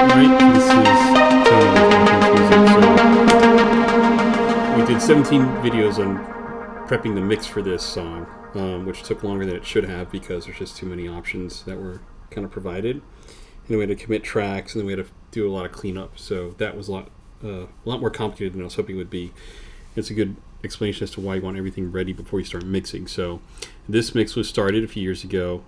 Alright, this is Tony with Music. So we did 17 videos on prepping the mix for this song, which took longer than it should have because there's just too many options that were kind of provided. And then we had to commit tracks, and then we had to do a lot of cleanup. So that was a lot more complicated than I was hoping it would be. It's a good explanation as to why you want everything ready before you start mixing. So this mix was started a few years ago.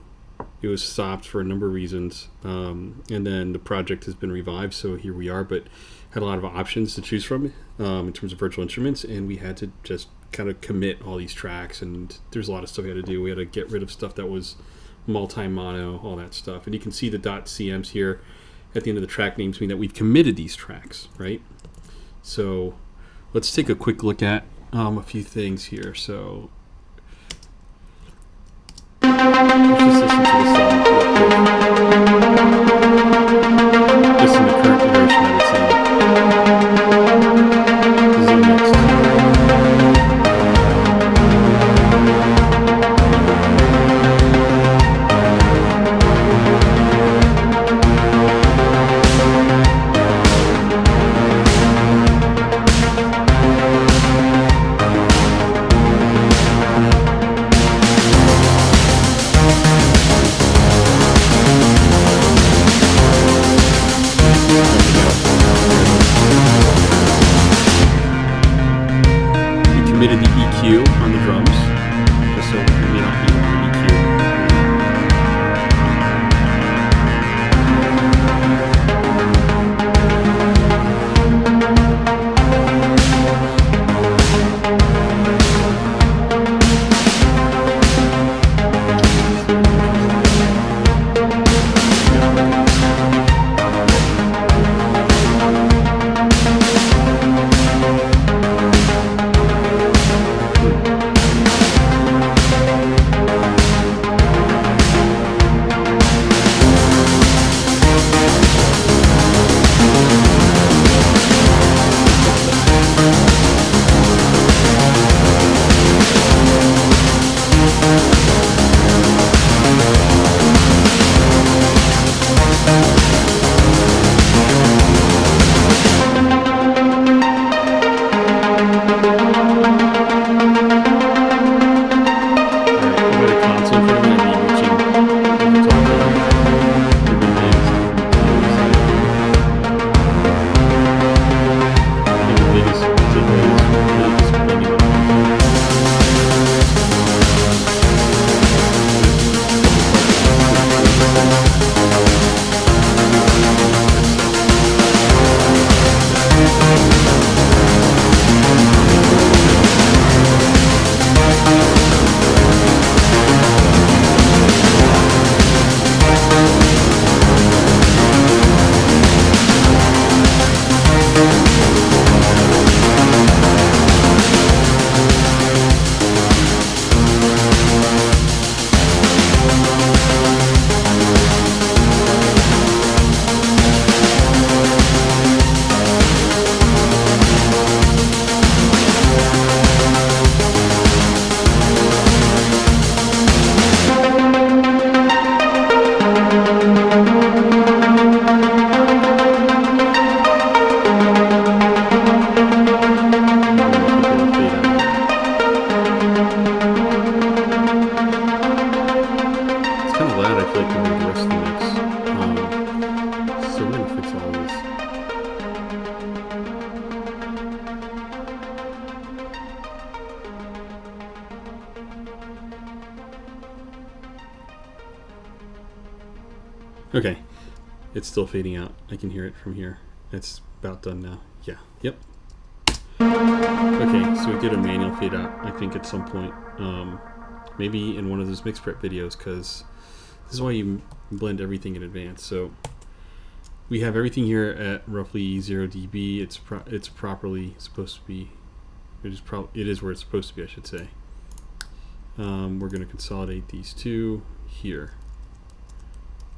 It was stopped for a number of reasons, and then the project has been revived, so here we are, but had a lot of options to choose from in terms of virtual instruments, and we had to just kind of commit all these tracks, and there's a lot of stuff we had to do. We had to get rid of stuff that was multi-mono, all that stuff, and you can see the .cms here at the end of the track names mean that we've committed these tracks, right? So let's take a quick look at a few things here. So let's just listen to the song real quick. Just in the current iteration that it's in. This is the next. Committed the EQ on the drums, just so we may not be on the EQ. Okay, it's still fading out. I can hear it from here. It's about done now. Yeah, yep. Okay, so we did a manual fade out, I think, at some point. Maybe in one of those mix prep videos, because this is why you blend everything in advance. So we have everything here at roughly 0 dB. It's properly supposed to be. It is where it's supposed to be, I should say. We're going to consolidate these two here.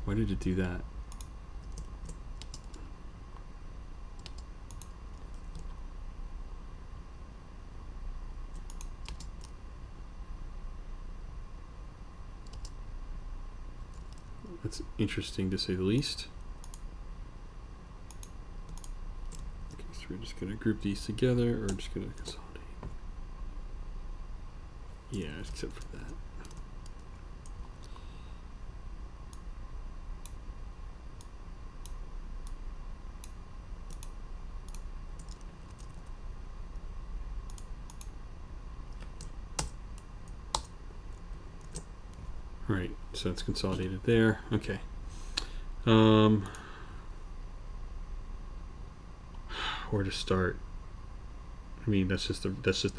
Why did it do that? That's interesting to say the least. So we're just going to group these together, or just going to consolidate. Yeah, except for that. Right, so it's consolidated there. Okay. Where to start? I mean, that's just the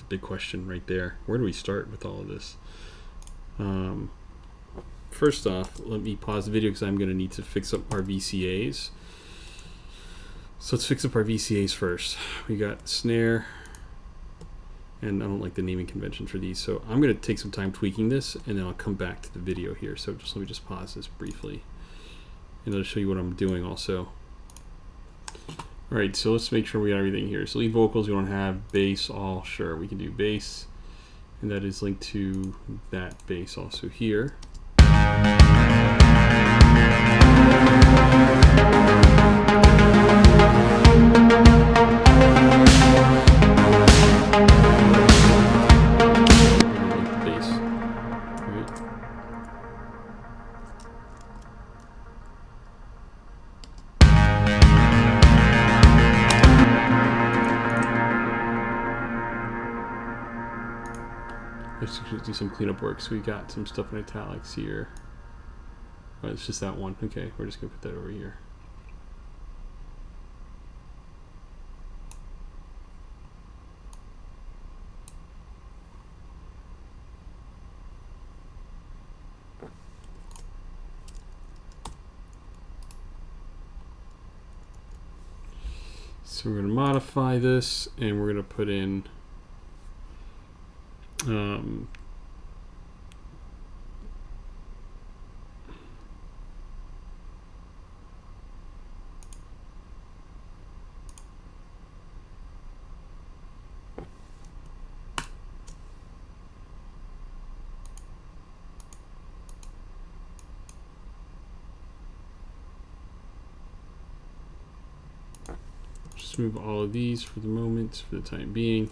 big question right there. Where do we start with all of this? First off, let me pause the video because I'm going to need to fix up our VCAs. So let's fix up our VCAs first. We got snare, and I don't like the naming convention for these, so I'm going to take some time tweaking this, and then I'll come back to the video here. So just let me just pause this briefly, and I'll show you what I'm doing also. All right, so let's make sure we got everything here. So lead vocals, we don't have bass, all, sure, we can do bass, and that is linked to that bass also here. Let's do some cleanup work. So we got some stuff in italics here. Oh, it's just that one. Okay, we're just gonna put that over here. So we're gonna modify this, and we're gonna put in just move all of these for the moment, for the time being.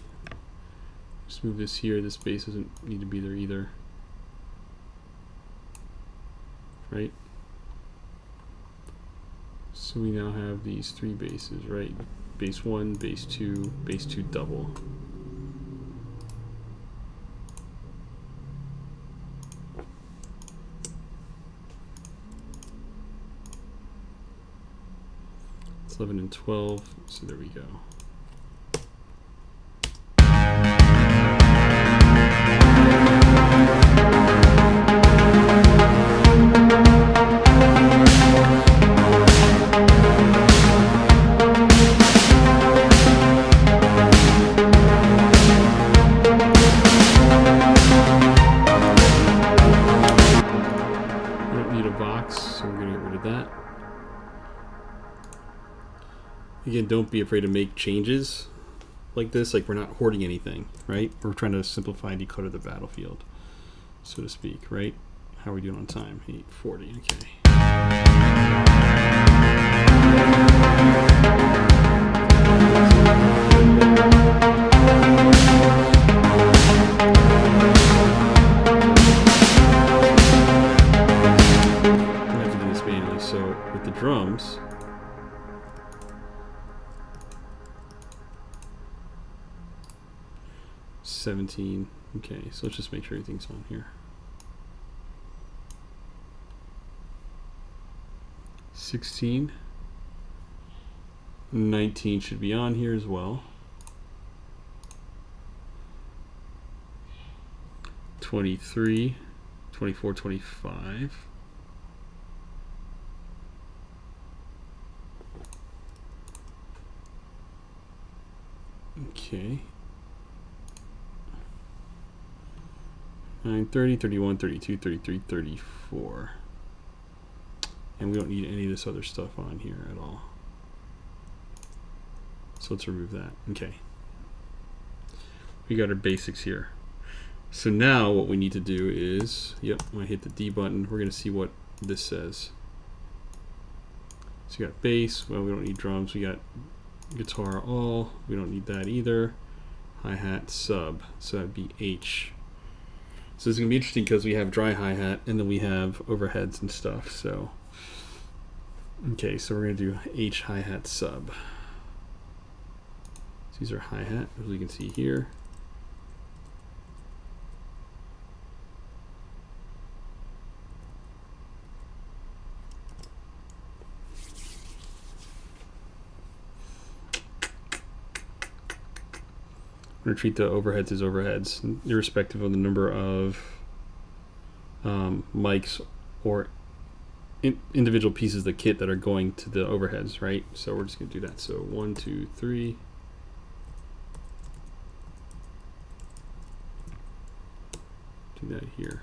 Just move this here. This bass doesn't need to be there either. Right? So we now have these three basses, right? Bass 1, bass 2 double. It's 11 and 12, so there we go. Again, don't be afraid to make changes like this. Like, we're not hoarding anything, right? We're trying to simplify and declutter the battlefield, so to speak, right? How are we doing on time? 8:40, okay. I have to do this manually. So with the drums, $17. Okay, so let's just make sure everything's on here. $16. $19 should be on here as well. $23, $24, $25. Okay. 9, 30, 31, 32, 33, 34. And we don't need any of this other stuff on here at all. So let's remove that. Okay. We got our basics here. So now what we need to do is, yep, when I hit the D button, we're going to see what this says. So you got bass. Well, we don't need drums. We got guitar all, we don't need that either. Hi-hat sub, so that'd be H. So it's going to be interesting because we have dry hi-hat and then we have overheads and stuff. So, okay, so we're going to do H hi-hat sub. So these are hi-hat, as you can see here. I'm going to treat the overheads as overheads, irrespective of the number of mics or individual pieces of the kit that are going to the overheads, right? So we're just going to do that. So 1, 2, 3. Do that here.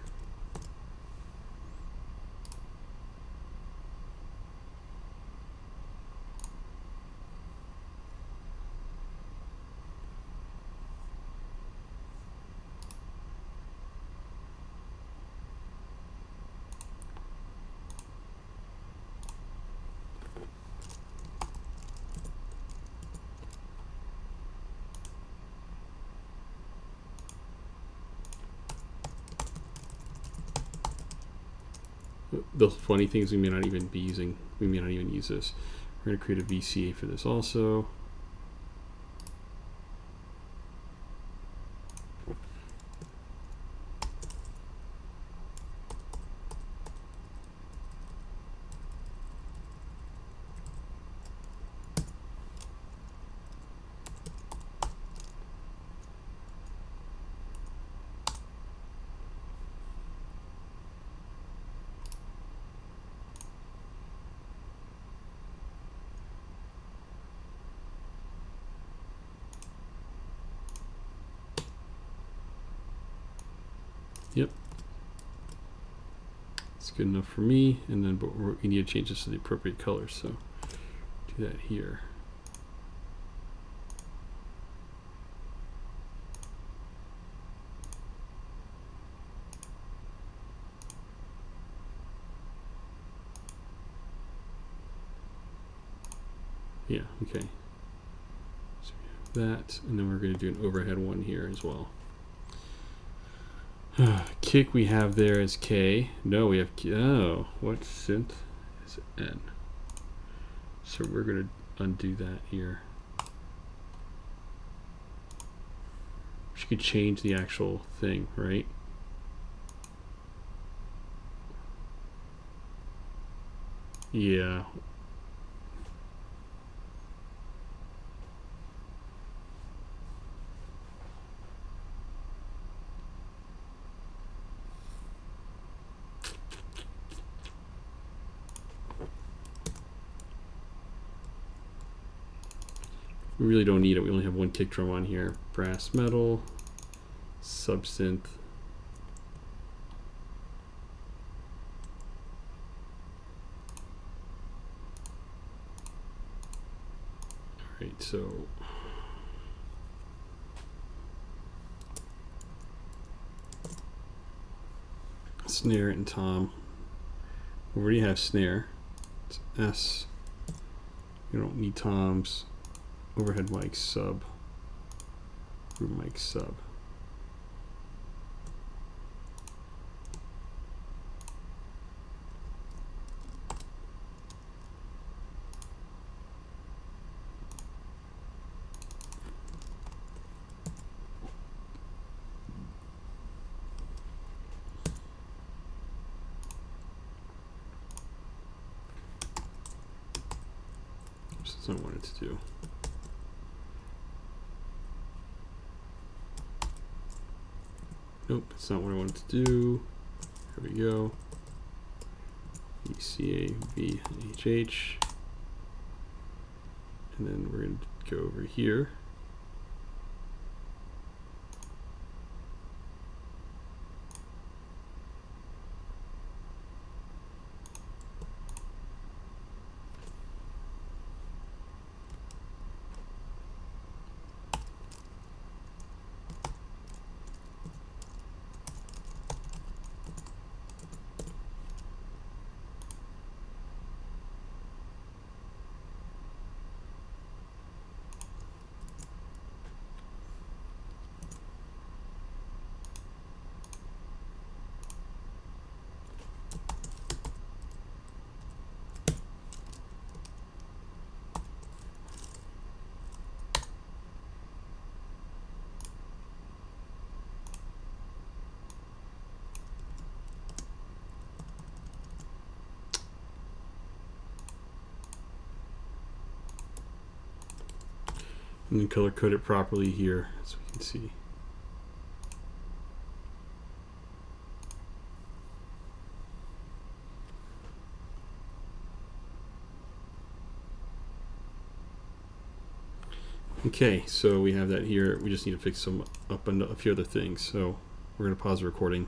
The funny thing is we may not even be using, we may not even use this. We're going to create a VCA for this also. Yep. It's good enough for me. And then but we need to change this to the appropriate color. So do that here. Yeah, okay. So we have that, and then we're going to do an overhead one here as well. Kick we have there is K. No, we have oh, what synth is N? So we're going to undo that here. We could change the actual thing, right? Yeah. We really don't need it. We only have one kick drum on here. Brass metal, subsynth. All right, so snare and tom. We already have snare. It's S. We don't need toms. Overhead mic sub. Group mic sub. That's not what I wanted to do. Nope, that's not what I wanted to do. Here we go. VCAVHH. And then we're going to go over here. And then color code it properly here so we can see. Okay, so we have that here. We just need to fix up on a few other things. So we're going to pause the recording